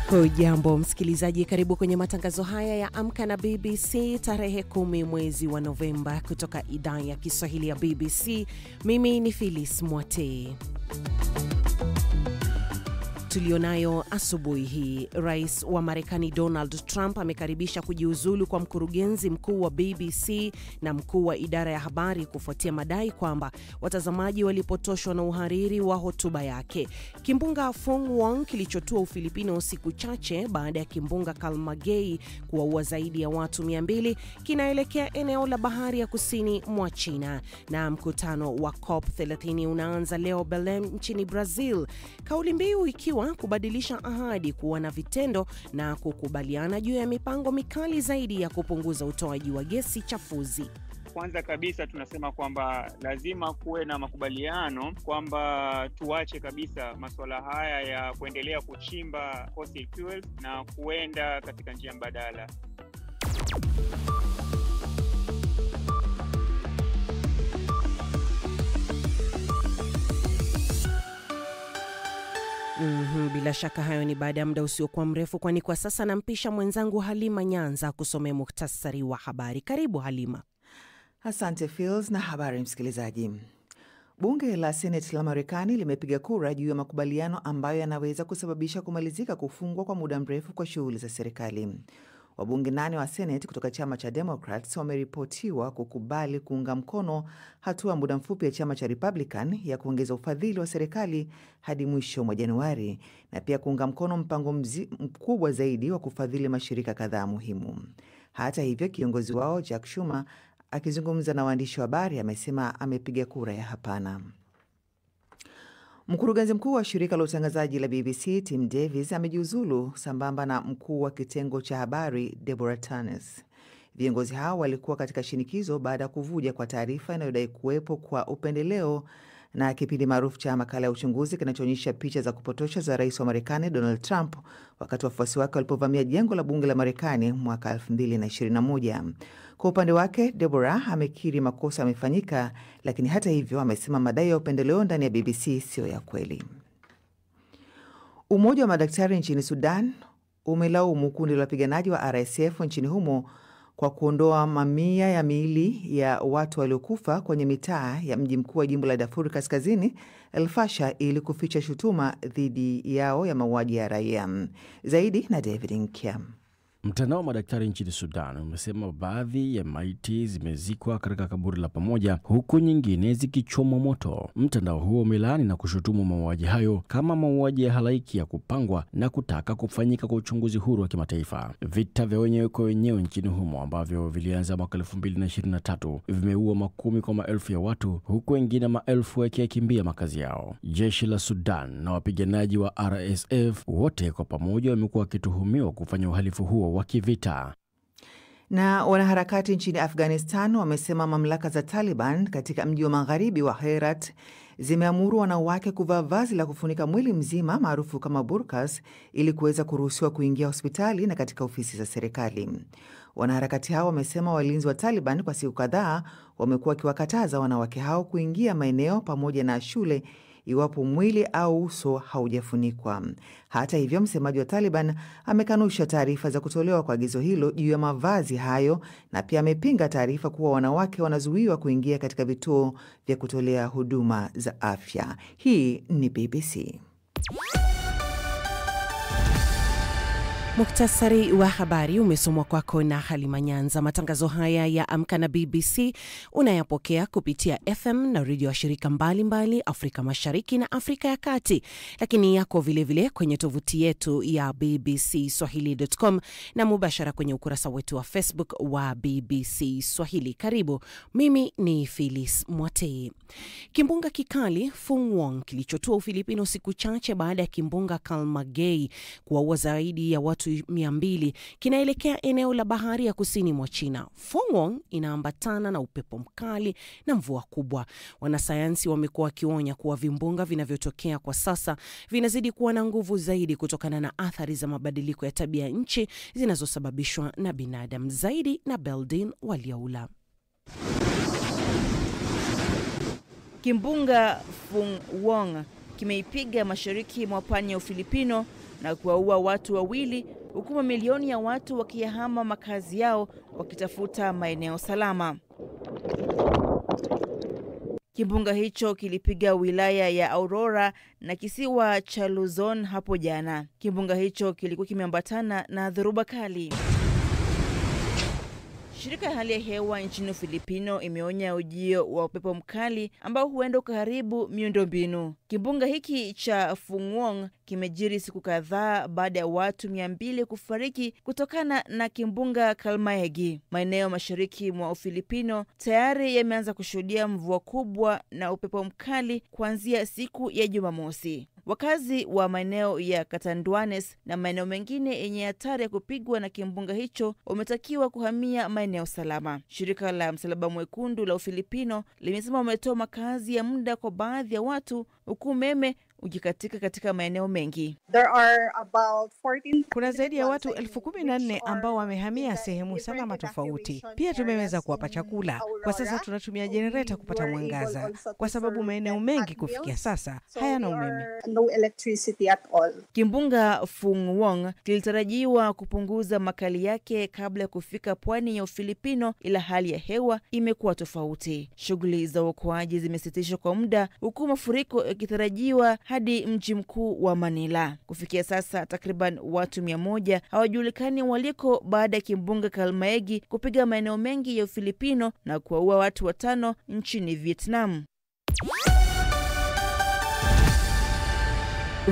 Hujambo msikilizaji, karibu kwenye matangazo haya ya Amka na BBC tarehe 10 mwezi wa Novemba kutoka idhaa ya Kiswahili ya BBC. Mimi ni Phyllis Mwate. Tulionayo asubuhi hii: Rais wa Marekani Donald Trump amekaribisha kujiuzulu kwa mkurugenzi mkuu wa BBC na mkuu wa idara ya habari kufuatia madai kwamba watazamaji walipotoshwa na uhariri wa hotuba yake. Kimbunga Fung kilichotua Ufilipino siku chache baada ya kimbunga Kalmagei kuwaua zaidi ya watu 200 kinaelekea eneo la bahari ya kusini mwa China. Na mkutano wa COP30 unaanza leo Belém nchini Brazil. Kauli mbiu ikiwa kubadilisha ahadi kuwa na vitendo na kukubaliana juu ya mipango mikali zaidi ya kupunguza utoaji wa gesi chafuzi. Kwanza kabisa tunasema kwamba lazima kuwe na makubaliano kwamba tuache kabisa masuala haya ya kuendelea kuchimba fossil fuels na kuenda katika njia mbadala. Bila shaka hayo ni baada ya muda usiokuwa mrefu, kwani kwa sasa nampisha mwenzangu Halima Nyanza kusomea muhtasari wa habari. Karibu Halima. Asante Phils, na habari msikilizaji. Bunge la Senate la Marekani limepiga kura juu ya makubaliano ambayo yanaweza kusababisha kumalizika kufungwa kwa muda mrefu kwa shughuli za serikali. Wabunge 8 wa Senate kutoka chama cha Democrats wameripotiwa kukubali kuunga mkono hatua muda mfupi ya chama cha Republican ya kuongeza ufadhili wa serikali hadi mwisho mwa Januari, na pia kuunga mkono mpango mkubwa zaidi wa kufadhili mashirika kadhaa muhimu. Hata hivyo, kiongozi wao Jack Schumer akizungumza na waandishi wa habari amesema amepiga kura ya hapana. Mkurugenzi mkuu wa shirika la utangazaji la BBC Tim Davis amejiuzulu sambamba na mkuu wa kitengo cha habari Deborah Turnes. Viongozi hao walikuwa katika shinikizo baada ya kuvuja kwa taarifa inayodai kuwepo kwa upendeleo na kipindi maarufu cha makala ya uchunguzi kinachoonyesha picha za kupotosha za rais wa Marekani Donald Trump wakati wafuasi wake walipovamia jengo la bunge la Marekani mwaka 2021. Kwa upande wake, Deborah amekiri makosa yamefanyika, lakini hata hivyo amesema madai ya upendeleo ndani ya BBC sio ya kweli. Umoja wa madaktari nchini Sudan umelaumu kundi la wapiganaji wa RSF nchini humo kwa kuondoa mamia ya miili ya watu waliokufa kwenye mitaa ya mji mkuu wa jimbo la Darfur Kaskazini, El Fasher, ili kuficha shutuma dhidi yao ya mauaji ya raia. Zaidi na David Nkiam. Mtandao wa madaktari nchini Sudan umesema baadhi ya maiti zimezikwa katika kaburi la pamoja huku nyingine zikichomwa moto. Mtandao huo umelaani na kushutumu mauaji hayo kama mauaji ya halaiki ya kupangwa na kutaka kufanyika kwa uchunguzi huru wa kimataifa. Vita vya wenyewe kwa wenyewe nchini humo ambavyo vilianza mwaka 2023 vimeua makumi kwa maelfu ya watu huku wengine maelfu wakikimbia makazi yao. Jeshi la Sudan na wapiganaji wa RSF wote kwa pamoja wamekuwa wakituhumiwa kufanya uhalifu huo wa kivita. Na wanaharakati nchini Afghanistan wamesema mamlaka za Taliban katika mji wa magharibi wa Herat zimeamuru wanawake kuvaa vazi la kufunika mwili mzima maarufu kama burkas ili kuweza kuruhusiwa kuingia hospitali na katika ofisi za serikali. Wanaharakati hao wamesema walinzi wa Taliban kwa siku kadhaa wamekuwa wakiwakataza wanawake hao kuingia maeneo pamoja na shule iwapo mwili au uso haujafunikwa. Hata hivyo, msemaji wa Taliban amekanusha taarifa za kutolewa kwa agizo hilo juu ya mavazi hayo, na pia amepinga taarifa kuwa wanawake wanazuiwa kuingia katika vituo vya kutolea huduma za afya. Hii ni BBC. Muktasari wa habari umesomwa kwako na Halima Nyanza. Matangazo haya ya Amka na BBC unayapokea kupitia FM na redio wa shirika mbalimbali Afrika Mashariki na Afrika ya Kati, lakini yako vile kwenye tovuti yetu ya bbcswahili.com na mubashara kwenye ukurasa wetu wa Facebook wa BBC Swahili. Karibu, mimi ni Phyllis Mwate. Kimbunga kikali Fung kilichotua Ufilipino siku chache baada ya kimbunga Kalmagei kuwaua zaidi ya watu 200 kinaelekea eneo la bahari ya kusini mwa China. Fung inaambatana na upepo mkali na mvua kubwa. Wanasayansi wamekuwa wakionya kuwa vimbunga vinavyotokea kwa sasa vinazidi kuwa na nguvu zaidi kutokana na athari za mabadiliko ya tabia nchi zinazosababishwa na binadamu. Zaidi na Beldin Waliaula. Kimbunga Fung kimeipiga mashariki mwa pwani ya Ufilipino na kuwaua watu wawili, huku mamilioni ya watu wakiyahama makazi yao wakitafuta maeneo salama. Kimbunga hicho kilipiga wilaya ya Aurora na kisiwa cha Luzon hapo jana. Kimbunga hicho kilikuwa kimeambatana na dhoruba kali. Shirika ya hali ya hewa nchini Filipino imeonya ujio wa upepo mkali ambao huenda ukaharibu miundombinu. Kimbunga hiki cha Fungwong kimejiri siku kadhaa baada ya watu 200 kufariki kutokana na kimbunga Kalmaegi. Maeneo mashariki mwa Ufilipino tayari yameanza kushuhudia mvua kubwa na upepo mkali kuanzia siku ya Jumamosi. Wakazi wa maeneo ya Catanduanes na maeneo mengine yenye hatari ya kupigwa na kimbunga hicho wametakiwa kuhamia maeneo salama. Shirika la Msalaba Mwekundu la Ufilipino limesema wametoa makazi ya muda kwa baadhi ya watu, huku umeme ukikatika katika maeneo mengi. Kuna zaidi ya watu 14,000 ambao wamehamia sehemu salama tofauti. Pia tumeweza kuwapa chakula. Kwa sasa tunatumia jenereta kupata mwangaza kwa sababu maeneo mengi kufikia sasa hayana umeme. Kimbunga Fungwong kilitarajiwa kupunguza makali yake kabla ya kufika pwani ya Ufilipino, ila hali ya hewa imekuwa tofauti. Shughuli za uokoaji zimesitishwa kwa muda, huku mafuriko yakitarajiwa hadi mji mkuu wa Manila. Kufikia sasa takriban watu 100 hawajulikani waliko baada ya kimbunga Kalmaegi kupiga maeneo mengi ya Ufilipino na kuwaua watu 5 nchini Vietnam.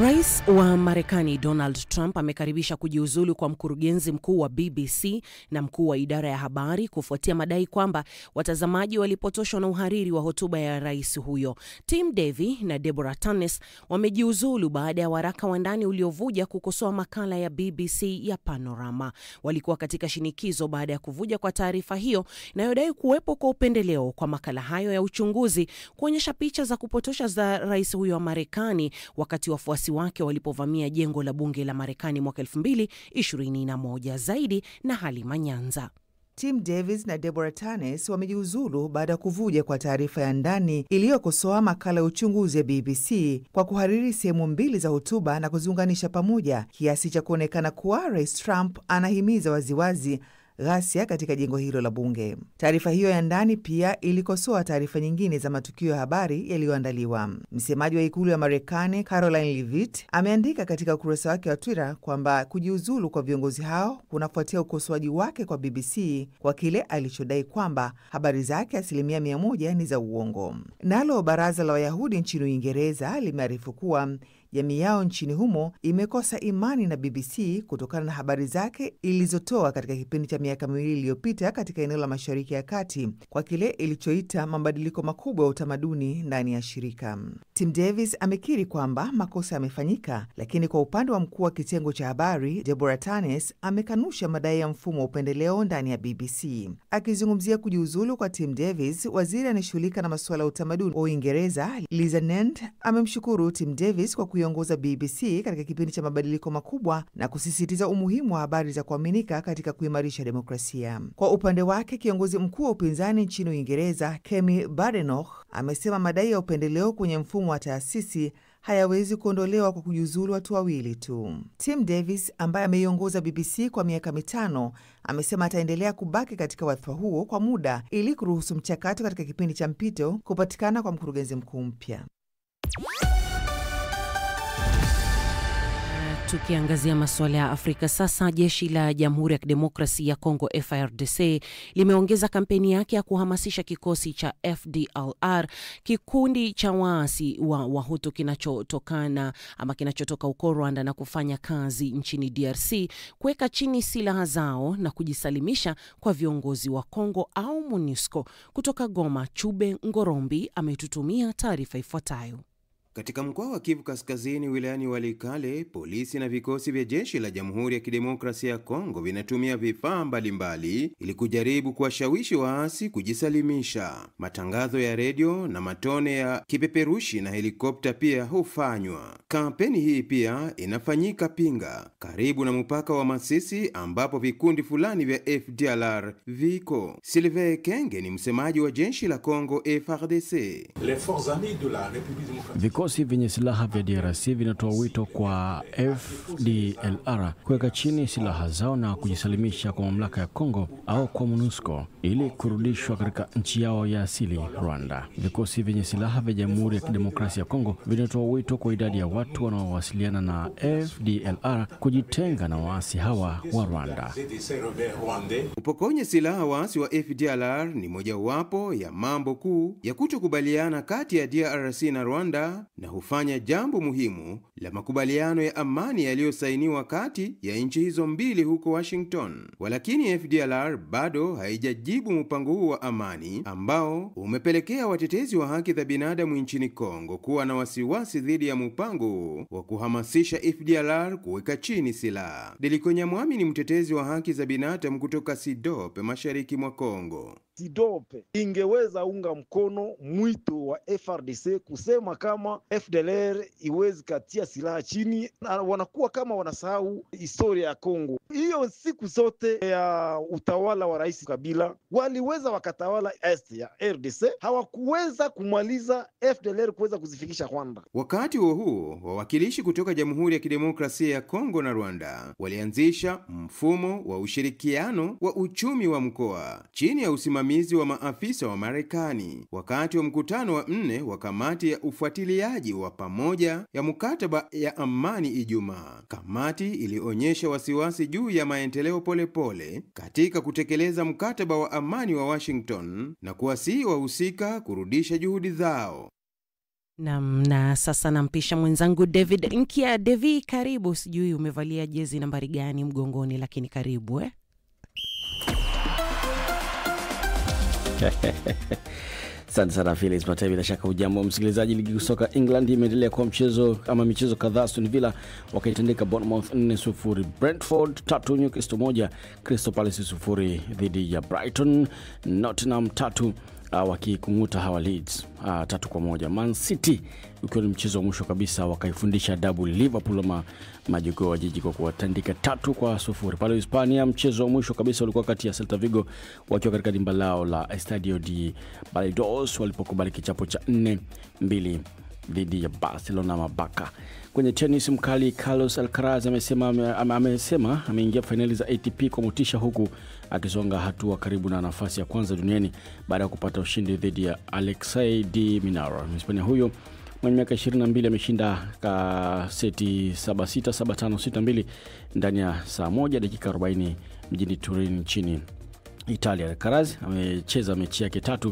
Rais wa Marekani Donald Trump amekaribisha kujiuzulu kwa mkurugenzi mkuu wa BBC na mkuu wa idara ya habari kufuatia madai kwamba watazamaji walipotoshwa na uhariri wa hotuba ya rais huyo. Tim Davie na Deborah Tanis wamejiuzulu baada ya waraka wa ndani uliovuja kukosoa makala ya BBC ya Panorama. Walikuwa katika shinikizo baada ya kuvuja kwa taarifa hiyo inayodai kuwepo kwa upendeleo kwa makala hayo ya uchunguzi kuonyesha picha za kupotosha za rais huyo wa Marekani wakati wafuasi wake walipovamia jengo la bunge la Marekani mwaka 2021. Zaidi na Halima Nyanza. Tim Davis na Deborah Tanis wamejiuzulu baada ya kuvuja kwa taarifa ya ndani iliyokosoa makala ya uchunguzi ya BBC kwa kuhariri sehemu 2 za hotuba na kuziunganisha pamoja kiasi cha kuonekana kuwa Rais Trump anahimiza waziwazi ghasia katika jengo hilo la bunge. Taarifa hiyo ya ndani pia ilikosoa taarifa nyingine za matukio ya habari yaliyoandaliwa. Msemaji wa ikulu ya Marekani Caroline Leavitt ameandika katika ukurasa wake wa Twitter kwamba kujiuzulu kwa viongozi hao kunafuatia ukosoaji wake kwa BBC kwa kile alichodai kwamba habari zake 100% ni za uongo. Nalo baraza la Wayahudi nchini Uingereza limearifu kuwa jamii yao nchini humo imekosa imani na BBC kutokana na habari zake ilizotoa katika kipindi cha miaka 2 iliyopita katika eneo la Mashariki ya Kati kwa kile ilichoita mabadiliko makubwa ya utamaduni ndani ya shirika. Tim Davis amekiri kwamba makosa yamefanyika, lakini kwa upande wa mkuu wa kitengo cha habari Deborah Tanis amekanusha madai ya mfumo wa upendeleo ndani ya BBC. Akizungumzia kujiuzulu kwa Tim Davis, waziri anayeshughulika na masuala ya utamaduni wa Uingereza Liza Nand amemshukuru Tim Davis kwa kuiongoza BBC katika kipindi cha mabadiliko makubwa na kusisitiza umuhimu wa habari za kuaminika katika kuimarisha demokrasia. Kwa upande wake, kiongozi mkuu wa upinzani nchini Uingereza Kemi Badenoch amesema madai ya upendeleo kwenye mfumo wa taasisi hayawezi kuondolewa kwa kujiuzulu watu wawili tu. Tim Davis ambaye ameiongoza BBC kwa miaka 5 amesema ataendelea kubaki katika wadhifa huo kwa muda ili kuruhusu mchakato katika kipindi cha mpito kupatikana kwa mkurugenzi mkuu mpya. Tukiangazia masuala ya Afrika sasa, jeshi la Jamhuri ya Kidemokrasia ya Kongo FARDC limeongeza kampeni yake ya kuhamasisha kikosi cha FDLR, kikundi cha waasi wa Wahutu kinachotoka huko Rwanda na kufanya kazi nchini DRC, kuweka chini silaha zao na kujisalimisha kwa viongozi wa Kongo au MONUSCO. Kutoka Goma, Chube Ngorombi ametutumia taarifa ifuatayo. Katika mkoa wa Kivu Kaskazini wilayani Walikale, polisi na vikosi vya jeshi la Jamhuri ya Kidemokrasia ya Kongo vinatumia vifaa mbalimbali ili kujaribu kuwashawishi waasi kujisalimisha. Matangazo ya redio na matone ya kipeperushi na helikopta pia hufanywa. Kampeni hii pia inafanyika Pinga, karibu na mpaka wa Masisi, ambapo vikundi fulani vya FDLR viko. Sylvain Kenge ni msemaji wa jeshi la Kongo FARDC. Les forces armées de la République démocratique Vikosi vyenye silaha vya DRC vinatoa wito kwa FDLR kuweka chini silaha zao na kujisalimisha kwa mamlaka ya Kongo au kwa MONUSCO ili kurudishwa katika nchi yao ya asili, Rwanda. Vikosi vyenye silaha vya Jamhuri ya Kidemokrasia ya Kongo vinatoa wito kwa idadi ya watu wanaowasiliana na FDLR kujitenga na waasi hawa wa Rwanda. Upokonye silaha waasi wa FDLR ni mojawapo ya mambo kuu ya kutokubaliana kati ya DRC na Rwanda, na hufanya jambo muhimu la makubaliano ya amani yaliyosainiwa kati ya nchi hizo mbili huko Washington. Walakini FDLR bado haijajibu mpango huu wa amani ambao umepelekea watetezi wa haki za binadamu nchini Kongo kuwa na wasiwasi dhidi ya mpango wa kuhamasisha FDLR kuweka chini silaha. Deliko Nyamwami ni mtetezi wa haki za binadamu kutoka Sidope, mashariki mwa Kongo. Sidope ingeweza unga mkono mwito wa FRDC kusema kama FDLR iwezi katia silaha chini, na wanakuwa kama wanasahau historia ya Kongo. Hiyo siku zote ya utawala wa Rais Kabila waliweza wakatawala est ya RDC, hawakuweza kumaliza FDLR kuweza kuzifikisha Rwanda. Wakati huo wawakilishi kutoka Jamhuri ya Kidemokrasia ya Kongo na Rwanda walianzisha mfumo wa ushirikiano wa uchumi wa mkoa chini ya usimamizi wa maafisa wa Marekani wakati wa mkutano wa 4 wa kamati ya ufuatiliaji wa pamoja ya mkataba ya amani Ijumaa. Kamati ilionyesha wasiwasi juu ya maendeleo polepole katika kutekeleza mkataba wa amani wa Washington na kuwasihi wahusika kurudisha juhudi zao. Na sasa nampisha mwenzangu David Nkia. Devi, karibu. Sijui umevalia jezi nambari gani mgongoni, lakini karibu Asante sana Felix Matei. Bila shaka ujambo msikilizaji. Ligi kusoka England imeendelea kwa michezo kadhaa. Aston Villa wakaitandika Bournemouth 4-0, Brentford 3, Newcastle 1, Crystal Palace 0 dhidi ya Brighton, Nottingham 3 wakikunguta hawa Leeds 3-1. Man City ukiwa ni mchezo wa mwisho kabisa wakaifundisha double Liverpool majogoo wa jiji kwa kuwatandika 3-0. Pale Hispania mchezo wa mwisho kabisa ulikuwa kati ya Celta Vigo wakiwa katika dimba lao la Estadio de Balaídos walipokubali kichapo cha 4-2 dhidi ya Barcelona Mabaka. Kwenye tennis mkali Carlos Alcaraz amesema ameingia finali za ATP kwa motisha, huku akisonga hatua karibu na nafasi ya kwanza duniani baada ya kupata ushindi dhidi ya Alexei de Minaur. Mhispania huyo mwenye miaka 22 ameshinda seti 7-6, 7-5, 6-2 ndani ya saa 1 dakika 40 mjini Turin nchini Italia. Alcaraz amecheza mechi yake 3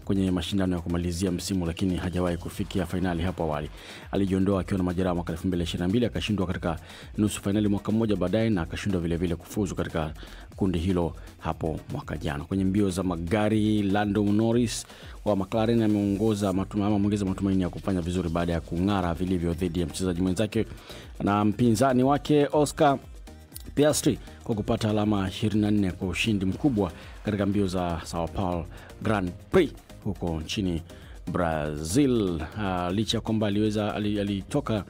kwenye mashindano ya kumalizia msimu, lakini hajawahi kufikia finali hapo awali. Alijiondoa akiwa na majeraha mwaka 2022, akashindwa katika nusu finali mwaka mmoja baadaye, na akashindwa vile vile kufuzu katika kundi hilo hapo mwaka jana. Kwenye mbio za magari, Lando Norris wa McLaren ameongeza matumaini ya kufanya vizuri baada ya kung'ara vilivyo dhidi ya mchezaji mwenzake na mpinzani wake Oscar Piastri kwa kupata alama 24 kwa ushindi mkubwa katika mbio za Sao Paulo Grand Prix huko nchini Brazil. Licha kwamba alitoka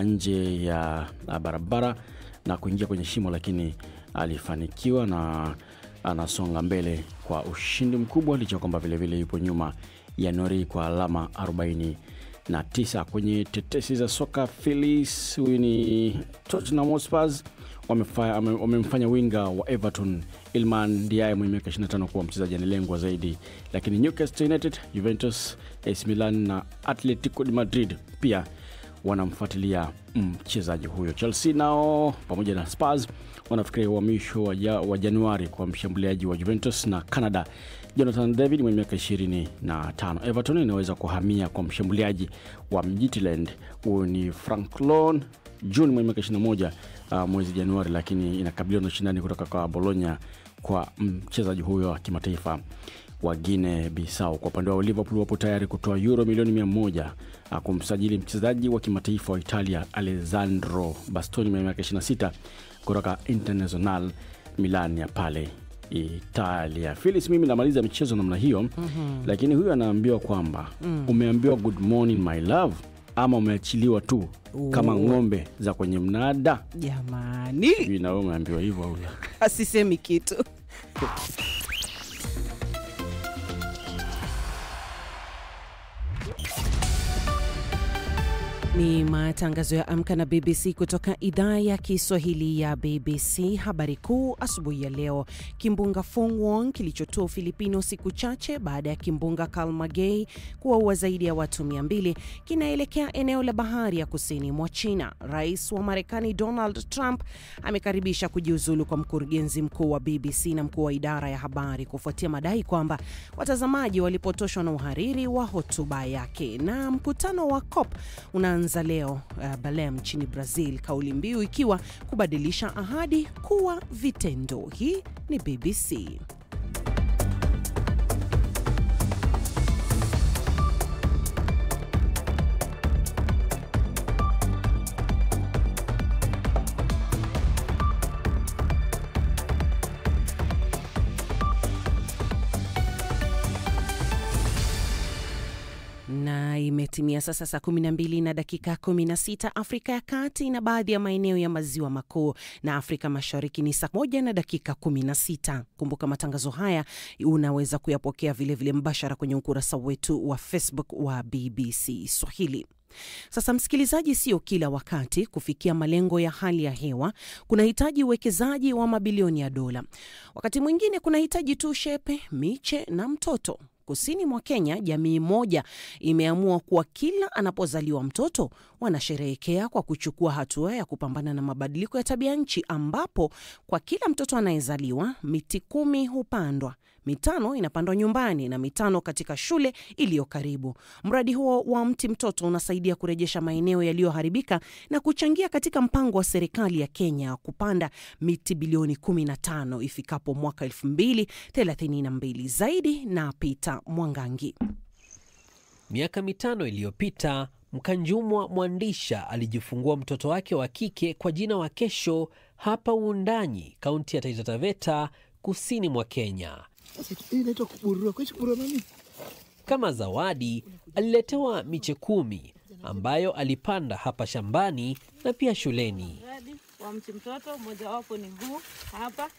nje ya barabara na kuingia kwenye shimo, lakini alifanikiwa na anasonga mbele kwa ushindi mkubwa, licha kwamba vile vile yupo nyuma ya Nori kwa alama 49. Kwenye tetesi za soka, Phillies huyu ni Tottenham Hotspur wamemfanya winga wa Everton Iliman Ndiaye mwenye miaka 25 kuwa mchezaji anayelengwa zaidi, lakini Newcastle United, Juventus, AC Milan na Atletico de Madrid pia wanamfuatilia mchezaji huyo. Chelsea nao pamoja na Spurs wanafikiria uhamisho wa Januari kwa mshambuliaji wa Juventus na Canada Jonathan David mwenye miaka 25. Everton inaweza kuhamia kwa mshambuliaji wa Midtjylland huyo ni Franklin June mwenye miaka 21 mwezi Januari, lakini inakabiliwa na ushindani kutoka kwa Bologna kwa mchezaji huyo wa kimataifa wa Guinea Bissau. Kwa upande wa Liverpool wapo tayari kutoa euro milioni 100 kumsajili mchezaji wa kimataifa wa Italia Alessandro Bastoni mwenye miaka 26 kutoka Internazionale Milan ya pale Italia. Felix, mimi namaliza michezo namna hiyo, lakini huyu anaambiwa kwamba umeambiwa good morning my love ama umeachiliwa tu kama ng'ombe za kwenye mnada. Jamani, mimi na wewe umeambiwa hivyo au la? Asisemi kitu. Ni matangazo ya Amka na BBC kutoka idhaa ya Kiswahili ya BBC. Habari kuu asubuhi ya leo: kimbunga Fungwong kilichotua Ufilipino siku chache baada ya kimbunga Kalmagay kuwaua zaidi ya watu 200 kinaelekea eneo la bahari ya kusini mwa China. Rais wa Marekani Donald Trump amekaribisha kujiuzulu kwa mkurugenzi mkuu wa BBC na mkuu wa idara ya habari kufuatia madai kwamba watazamaji walipotoshwa na uhariri wa hotuba yake. Na mkutano wa COP unaanza leo Belém nchini Brazil, kauli mbiu ikiwa kubadilisha ahadi kuwa vitendo. Hii ni BBC. Na imetimia sasa saa 12 na dakika 16 Afrika ya Kati, na baadhi ya maeneo ya maziwa makuu na Afrika Mashariki ni saa 1 na dakika 16. Kumbuka matangazo haya unaweza kuyapokea vile mbashara kwenye ukurasa wetu wa Facebook wa BBC Swahili. Sasa msikilizaji, sio kila wakati kufikia malengo ya hali ya hewa kunahitaji uwekezaji wa mabilioni ya dola. Wakati mwingine kunahitaji tu shepe, miche na mtoto. Kusini mwa Kenya, jamii moja imeamua kuwa kila anapozaliwa mtoto wanasherehekea kwa kuchukua hatua ya kupambana na mabadiliko ya tabia nchi, ambapo kwa kila mtoto anayezaliwa miti 10 hupandwa. 5 inapandwa nyumbani na 5 katika shule iliyo karibu. Mradi huo wa mti mtoto unasaidia kurejesha maeneo yaliyoharibika na kuchangia katika mpango wa serikali ya Kenya kupanda miti bilioni 15 ifikapo mwaka 2032. Zaidi na Peter Mwangangi. Miaka 5 iliyopita, Mkanjumwa Mwandisha alijifungua mtoto wake wa kike kwa jina wa Kesho hapa Wundanyi, kaunti ya Taita Taveta, kusini mwa Kenya. Kama zawadi aliletewa miche 10 ambayo alipanda hapa shambani na pia shuleni.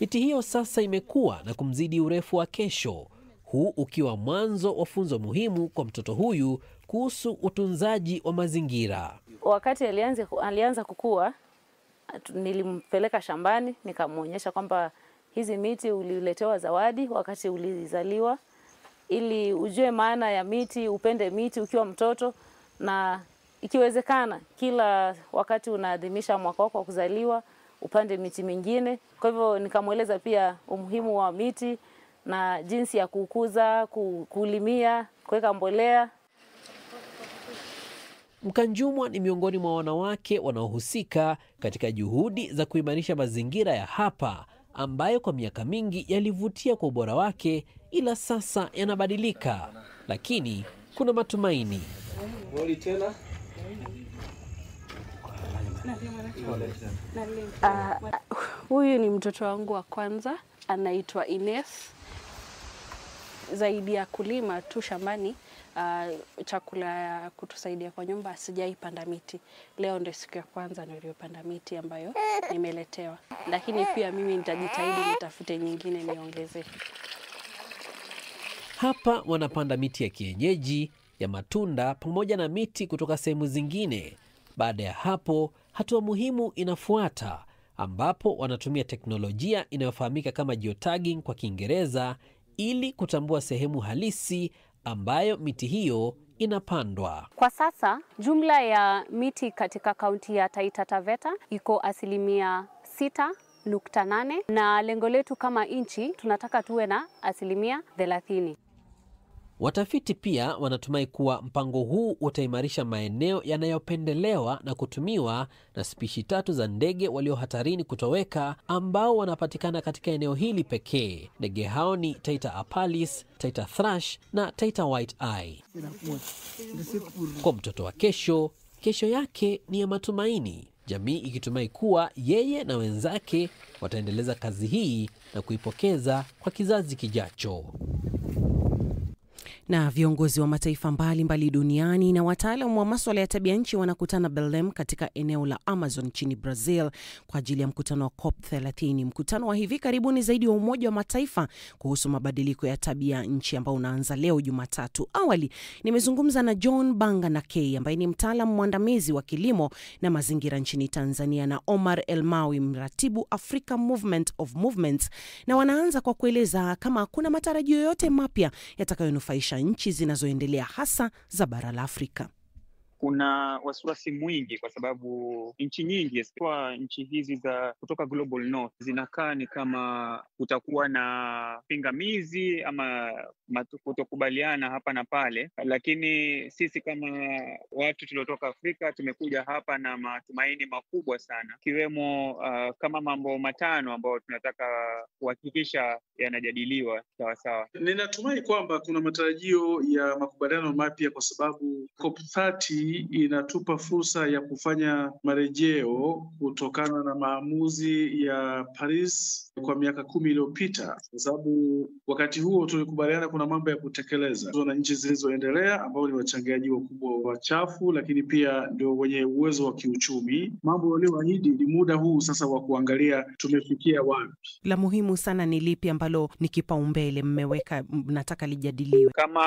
Miti hiyo sasa imekuwa na kumzidi urefu wa Kesho, huu ukiwa mwanzo wa funzo muhimu kwa mtoto huyu kuhusu utunzaji wa mazingira. Wakati alianza kukua, nilimpeleka shambani nikamuonyesha kwamba hizi miti uliletewa zawadi wakati ulizaliwa, ili ujue maana ya miti, upende miti ukiwa mtoto, na ikiwezekana kila wakati unaadhimisha mwaka wako wa kuzaliwa upande miti mingine. Kwa hivyo nikamueleza pia umuhimu wa miti na jinsi ya kukuza, kulimia, kuweka mbolea. Mkanjumwa ni miongoni mwa wanawake wanaohusika katika juhudi za kuimarisha mazingira ya hapa, ambayo kwa miaka mingi yalivutia kwa ubora wake, ila sasa yanabadilika. Lakini kuna matumaini. Huyu ni mtoto wangu wa kwanza, anaitwa Ines. Zaidi ya kulima tu shambani, chakula ya kutusaidia kwa nyumba, sijaipanda miti. Leo ndio siku ya kwanza niliyopanda miti ambayo nimeletewa. Lakini pia mimi nitajitahidi nitafute nyingine niongeze. Hapa wanapanda miti ya kienyeji, ya matunda pamoja na miti kutoka sehemu zingine. Baada ya hapo, hatua muhimu inafuata, ambapo wanatumia teknolojia inayofahamika kama geotagging kwa Kiingereza, ili kutambua sehemu halisi ambayo miti hiyo inapandwa. Kwa sasa, jumla ya miti katika kaunti ya Taita Taveta iko 6.8, na lengo letu kama nchi tunataka tuwe na 30%. Watafiti pia wanatumai kuwa mpango huu utaimarisha maeneo yanayopendelewa na kutumiwa na spishi 3 za ndege walio hatarini kutoweka, ambao wanapatikana katika eneo hili pekee. Ndege hao ni Taita Apalis, Taita Thrush na Taita White Eye. Kwa mtoto wa Kesho, kesho yake ni ya matumaini, jamii ikitumai kuwa yeye na wenzake wataendeleza kazi hii na kuipokeza kwa kizazi kijacho. Na viongozi wa mataifa mbalimbali duniani na wataalamu wa masuala ya tabia nchi wanakutana Belém katika eneo la Amazon nchini Brazil kwa ajili ya mkutano wa COP30, mkutano wa hivi karibuni zaidi wa Umoja wa Mataifa kuhusu mabadiliko ya tabia nchi ambao unaanza leo Jumatatu. Awali nimezungumza na John Banga na Kay ambaye ni mtaalamu mwandamizi wa kilimo na mazingira nchini Tanzania, na Omar Elmawi, mratibu Africa Movement of Movements, na wanaanza kwa kueleza kama kuna matarajio yote mapya yatakayonufaisha nchi zinazoendelea hasa za bara la Afrika. Kuna wasiwasi mwingi kwa sababu nchi nyingi, kwa nchi hizi za kutoka Global North, zinakaa ni kama kutakuwa na pingamizi ama kutokubaliana hapa na pale, lakini sisi kama watu tuliotoka Afrika tumekuja hapa na matumaini makubwa sana, ikiwemo kama mambo matano ambayo tunataka kuhakikisha yanajadiliwa sawa sawa. Ninatumai kwamba kuna matarajio ya makubaliano mapya kwa sababu COP30 inatupa fursa ya kufanya marejeo kutokana na maamuzi ya Paris kwa miaka 10 iliyopita, kwa sababu wakati huo tulikubaliana kuna mambo ya kutekeleza. Tuna nchi zilizoendelea ambao ni wachangiaji wakubwa wa chafu, lakini pia ndio wenye uwezo wa kiuchumi. Mambo walioahidi ni muda huu sasa wa kuangalia tumefikia wapi. La muhimu sana ni lipi ambalo ni kipaumbele mmeweka mnataka lijadiliwe? Kama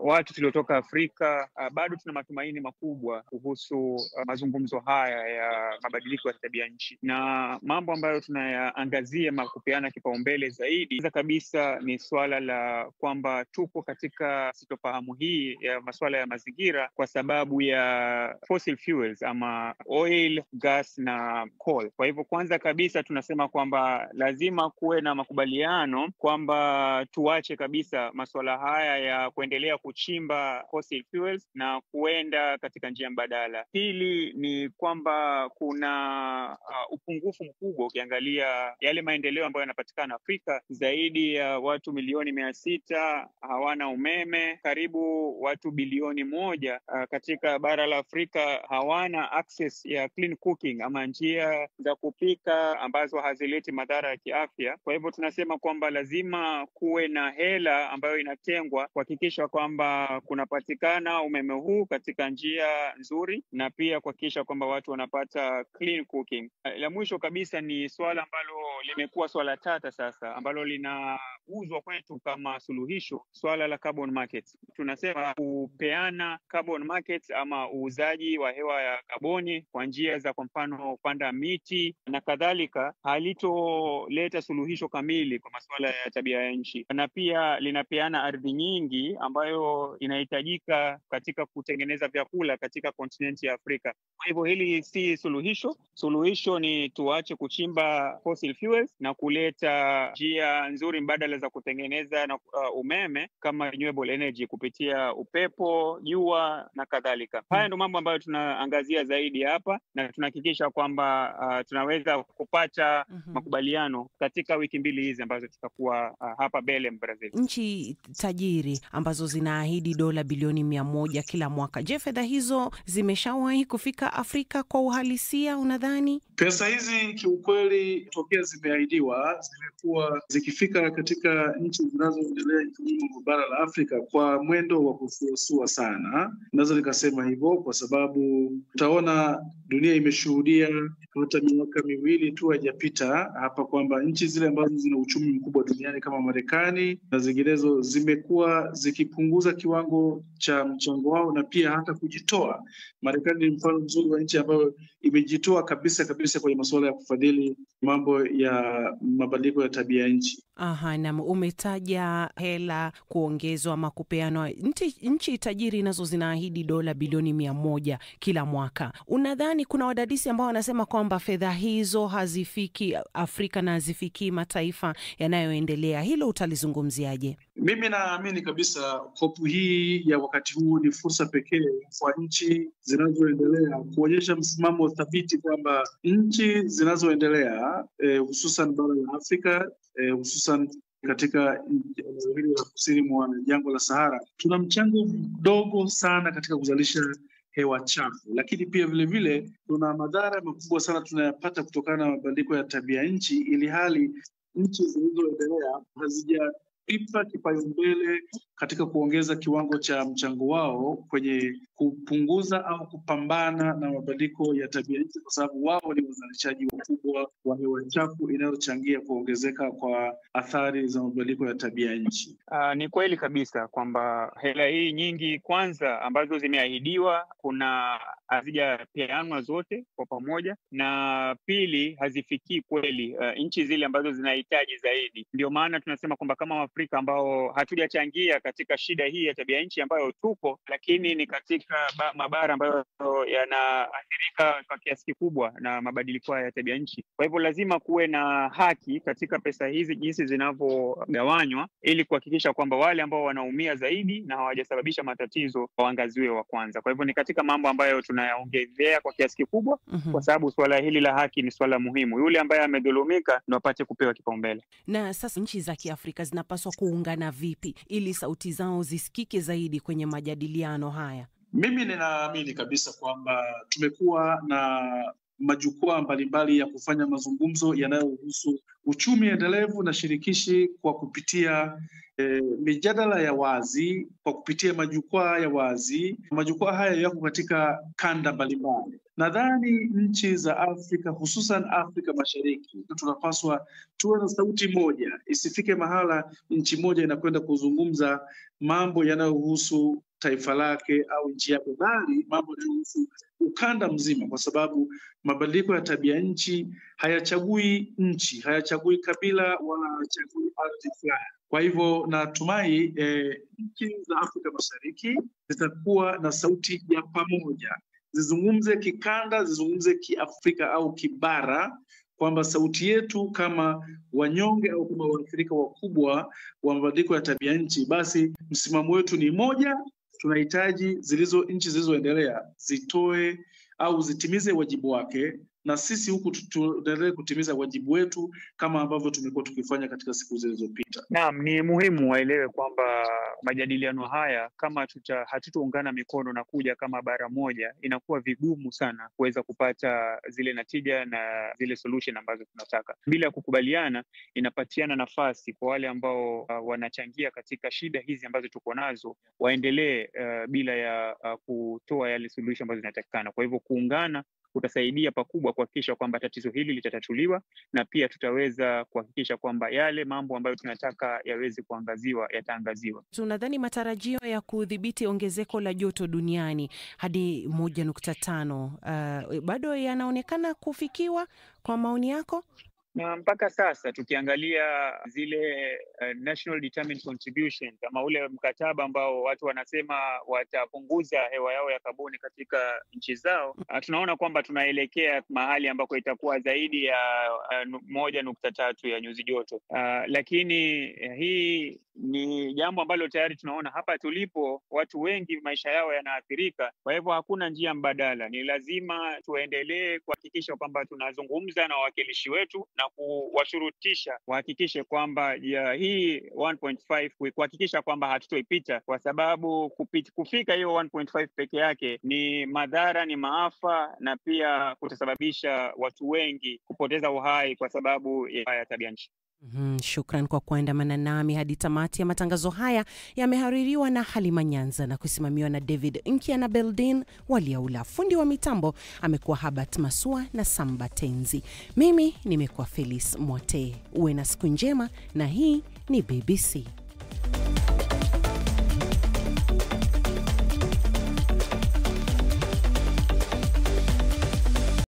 watu tuliotoka Afrika bado tuna matumaini makubwa kuhusu mazungumzo haya ya mabadiliko ya tabia nchi, na mambo ambayo tunayaangazia kupeana kipaumbele zaidi kabisa ni swala la kwamba tupo katika sitofahamu hii ya masuala ya mazingira kwa sababu ya fossil fuels ama oil, gas na coal. Kwa hivyo kwanza kabisa tunasema kwamba lazima kuwe na makubaliano kwamba tuache kabisa masuala haya ya kuendelea kuchimba fossil fuels na kuenda katika njia mbadala. Pili ni kwamba kuna upungufu mkubwa ukiangalia yale maendeleo ambayo yanapatikana Afrika. Zaidi ya watu milioni 600 hawana umeme, karibu watu bilioni 1 katika bara la Afrika hawana access ya clean cooking ama njia za kupika ambazo hazileti madhara ya kiafya. Kwa hivyo tunasema kwamba lazima kuwe na hela ambayo inatengwa kuhakikisha kwamba kunapatikana umeme huu katika njia nzuri, na pia kuhakikisha kwamba watu wanapata clean cooking. La mwisho kabisa ni swala ambalo limekuwa swala tata sasa, ambalo linauzwa kwetu kama suluhisho, swala la carbon markets. Tunasema kupeana carbon markets ama uuzaji wa hewa ya kaboni kwa njia za kwa mfano kupanda miti na kadhalika, halitoleta suluhisho kamili kwa masuala ya tabia ya nchi, na pia linapeana ardhi nyingi ambayo inahitajika katika kutengeneza vyakula katika kontinenti ya Afrika. Kwa hivyo hili si suluhisho. Suluhisho ni tuache kuchimba fossil fuels na kuleta njia nzuri mbadala za kutengeneza na umeme kama renewable energy kupitia upepo, jua na kadhalika. Haya ndio mambo ambayo tunaangazia zaidi hapa, na tunahakikisha kwamba tunaweza kupata makubaliano katika wiki 2 hizi ambazo tutakuwa hapa Belém, Brazil. Nchi tajiri ambazo zinaahidi dola bilioni 100 kila mwaka, je, fedha hizo zimeshawahi kufika Afrika kwa uhalisia unadhani? Pesa hizi kiukweli tokea zimeahidiwa zimekuwa zikifika katika nchi zinazoendelea ikiwemo bara la Afrika kwa mwendo wa kusuasua sana. Naweza nikasema hivyo kwa sababu utaona dunia imeshuhudia hata miaka 2 tu haijapita hapa kwamba nchi zile ambazo zina uchumi mkubwa duniani kama Marekani na zinginezo zimekuwa zikipunguza kiwango cha mchango wao na pia hata kujitoa. Marekani ni mfano mzuri wa nchi ambayo imejitoa kabisa kwenye masuala ya kufadhili mambo ya mabadiliko ya tabia nchi. Na umetaja hela kuongezwa ama kupeanwa. Nchi tajiri nazo zinaahidi dola bilioni 100 kila mwaka. Unadhani kuna wadadisi ambao wanasema kwamba fedha hizo hazifiki Afrika na hazifiki mataifa yanayoendelea? Hilo utalizungumziaje? Mimi naamini kabisa kopu hii ya wakati huu ni fursa pekee kwa nchi zinazoendelea kuonyesha msimamo thabiti kwamba nchi zinazoendelea hususan bara la Afrika, hususan katika eneo hili la kusini mwa jangwa la Sahara, tuna mchango mdogo sana katika kuzalisha hewa chafu, lakini pia vile tuna madhara makubwa sana tunayapata kutokana na mabadiliko ya tabia nchi, ili hali nchi zilizoendelea hazijaipa kipaumbele katika kuongeza kiwango cha mchango wao kwenye kupunguza au kupambana na mabadiliko ya tabia nchi, kwa sababu wao ni wazalishaji wakubwa wa hewa chafu inayochangia kuongezeka kwa athari za mabadiliko ya tabia nchi. Ni kweli kabisa kwamba hela hii nyingi kwanza ambazo zimeahidiwa kuna hazijapeanwa zote kwa pamoja, na pili hazifikii kweli nchi zile ambazo zinahitaji zaidi. Ndio maana tunasema kwamba kama Afrika ambao hatujachangia katika shida hii ya tabia nchi ambayo tupo, lakini ni katika mabara ambayo yanaathirika kwa kiasi kikubwa na mabadiliko ya tabia nchi. Kwa hivyo lazima kuwe na haki katika pesa hizi jinsi zinavyogawanywa, ili kuhakikisha kwamba wale ambao wanaumia zaidi na hawajasababisha matatizo waangaziwe wa kwanza. Kwa hivyo ni katika mambo ambayo tunayaongezea kwa kiasi kikubwa, kwa sababu swala hili la haki ni swala muhimu. Yule ambaye amedhulumika ndio apate kupewa kipaumbele. Na sasa nchi za Kiafrika zinapaswa kuungana vipi ili sauti zao zisikike zaidi kwenye majadiliano haya? Mimi ninaamini kabisa kwamba tumekuwa na majukwaa mbalimbali ya kufanya mazungumzo yanayohusu uchumi endelevu na shirikishi kwa kupitia mijadala ya wazi, kwa kupitia majukwaa ya wazi. Majukwaa haya yako katika kanda mbalimbali. Nadhani nchi za Afrika, hususan Afrika Mashariki, tunapaswa tuwe na sauti moja. Isifike mahala nchi moja inakwenda kuzungumza mambo yanayohusu taifa lake au nchi yake, bali mambo yanayohusu ukanda mzima, kwa sababu mabadiliko ya tabia nchi hayachagui nchi, hayachagui kabila, wala hayachagui ardhi fulani. Kwa hivyo natumai nchi za Afrika Mashariki zitakuwa na sauti ya pamoja, zizungumze kikanda, zizungumze kiafrika au kibara, kwamba sauti yetu kama wanyonge au kama waathirika wakubwa wa mabadiliko ya tabia nchi, basi msimamo wetu ni moja. Tunahitaji nchi zilizoendelea zitoe au zitimize wajibu wake, na sisi huku tuendelee kutimiza wajibu wetu kama ambavyo tumekuwa tukifanya katika siku zilizopita. Naam, ni muhimu waelewe kwamba majadiliano haya kama hatutoungana mikono na kuja kama bara moja, inakuwa vigumu sana kuweza kupata zile natija na zile solution ambazo tunataka. Bila kukubaliana, inapatiana nafasi kwa wale ambao wanachangia katika shida hizi ambazo tuko nazo waendelee bila ya kutoa yale solution ambazo zinatakikana. Kwa hivyo kuungana kutasaidia pakubwa kuhakikisha kwamba tatizo hili litatatuliwa, na pia tutaweza kuhakikisha kwamba yale mambo ambayo tunataka yaweze kuangaziwa yataangaziwa. Tunadhani matarajio ya kudhibiti ongezeko la joto duniani hadi 1.5 bado yanaonekana kufikiwa kwa maoni yako? Na mpaka sasa tukiangalia zile national determined contribution, kama ule mkataba ambao watu wanasema watapunguza hewa yao ya kaboni katika nchi zao, tunaona kwamba tunaelekea mahali ambako itakuwa zaidi ya 1.3 ya nyuzi joto. Lakini hii ni jambo ambalo tayari tunaona hapa tulipo watu wengi maisha yao yanaathirika. Kwa hivyo hakuna njia mbadala, ni lazima tuendelee kuhakikisha kwamba tunazungumza na wawakilishi wetu na kuwashurutisha wahakikishe kwamba hii 1.5 kuhakikisha kwamba hatutoipita, kwa sababu kufika hiyo 1.5 peke yake ni madhara, ni maafa, na pia kutasababisha watu wengi kupoteza uhai kwa sababu ya tabia nchi. Shukran kwa kuandamana nami hadi tamati ya matangazo haya. Yamehaririwa na Halima Nyanza na kusimamiwa na David Nkia na Beldin Waliaula. Fundi wa mitambo amekuwa Habat Masua na Samba Tenzi. Mimi nimekuwa Felis Mwote. Uwe na siku njema, na hii ni BBC.